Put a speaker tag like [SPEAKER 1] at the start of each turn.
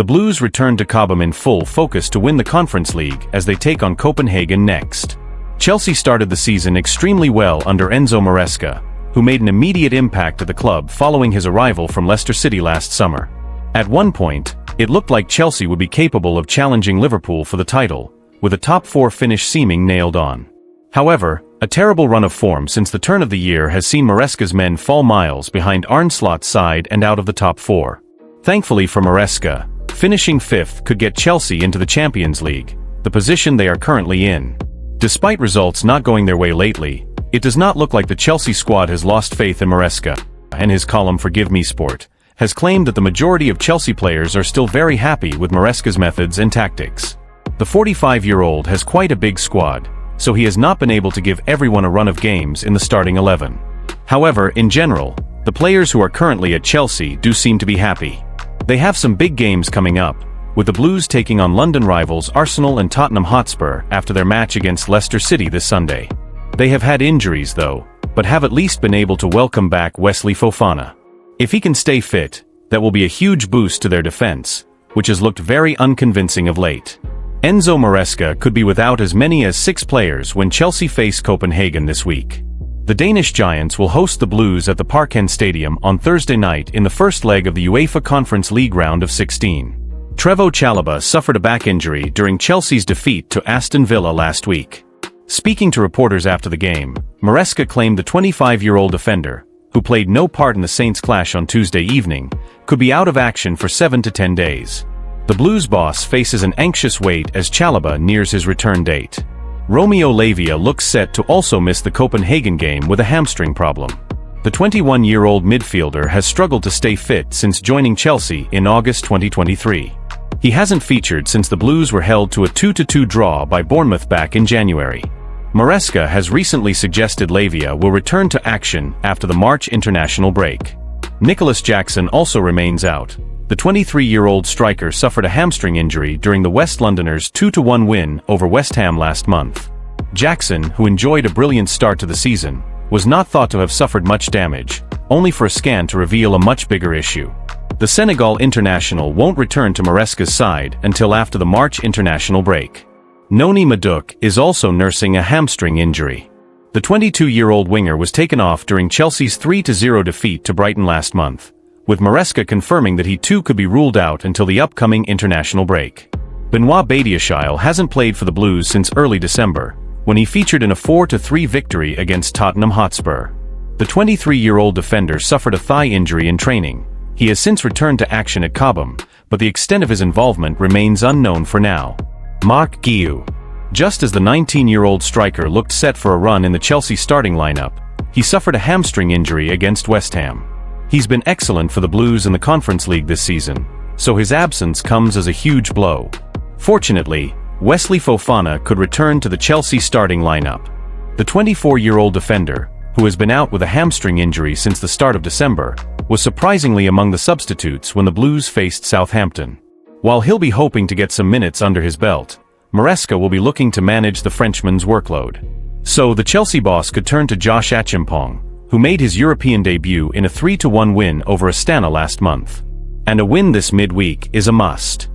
[SPEAKER 1] The Blues return to Cobham in full focus to win the Conference League as they take on Copenhagen next. Chelsea started the season extremely well under Enzo Maresca, who made an immediate impact at the club following his arrival from Leicester City last summer. At one point, it looked like Chelsea would be capable of challenging Liverpool for the title, with a top four finish seeming nailed on. However, a terrible run of form since the turn of the year has seen Maresca's men fall miles behind Arne Slot's side and out of the top four. Thankfully for Maresca, finishing fifth could get Chelsea into the Champions League, the position they are currently in. Despite results not going their way lately, it does not look like the Chelsea squad has lost faith in Maresca, and his column Forgive Me Sport has claimed that the majority of Chelsea players are still very happy with Maresca's methods and tactics. The 45-year-old has quite a big squad, so he has not been able to give everyone a run of games in the starting 11. However, in general, the players who are currently at Chelsea do seem to be happy. They have some big games coming up, with the Blues taking on London rivals Arsenal and Tottenham Hotspur after their match against Leicester City this Sunday. They have had injuries though, but have at least been able to welcome back Wesley Fofana. If he can stay fit, that will be a huge boost to their defense, which has looked very unconvincing of late. Enzo Maresca could be without as many as 6 players when Chelsea face Copenhagen this week. The Danish Giants will host the Blues at the Parken Stadium on Thursday night in the first leg of the UEFA Conference League round of 16. Trevoh Chalobah suffered a back injury during Chelsea's defeat to Aston Villa last week. Speaking to reporters after the game, Maresca claimed the 25-year-old defender, who played no part in the Saints' clash on Tuesday evening, could be out of action for 7 to 10 days. The Blues boss faces an anxious wait as Chalobah nears his return date. Romeo Lavia looks set to also miss the Copenhagen game with a hamstring problem. The 21-year-old midfielder has struggled to stay fit since joining Chelsea in August 2023. He hasn't featured since the Blues were held to a 2-2 draw by Bournemouth back in January. Maresca has recently suggested Lavia will return to action after the March international break. Nicholas Jackson also remains out. The 23-year-old striker suffered a hamstring injury during the West Londoners' 2-1 win over West Ham last month. Jackson, who enjoyed a brilliant start to the season, was not thought to have suffered much damage, only for a scan to reveal a much bigger issue. The Senegal international won't return to Maresca's side until after the March international break. Noni Madueke is also nursing a hamstring injury. The 22-year-old winger was taken off during Chelsea's 3-0 defeat to Brighton last month, with Maresca confirming that he too could be ruled out until the upcoming international break. Benoit Badiashile hasn't played for the Blues since early December, when he featured in a 4-3 victory against Tottenham Hotspur. The 23-year-old defender suffered a thigh injury in training. He has since returned to action at Cobham, but the extent of his involvement remains unknown for now. Marc Guiu. Just as the 19-year-old striker looked set for a run in the Chelsea starting lineup, he suffered a hamstring injury against West Ham. He's been excellent for the Blues in the Conference League this season, so his absence comes as a huge blow. Fortunately, Wesley Fofana could return to the Chelsea starting lineup. The 24-year-old defender, who has been out with a hamstring injury since the start of December, was surprisingly among the substitutes when the Blues faced Southampton. While he'll be hoping to get some minutes under his belt, Maresca will be looking to manage the Frenchman's workload. So the Chelsea boss could turn to Josh Achimpong, who made his European debut in a 3-1 win over Astana last month. And a win this midweek is a must.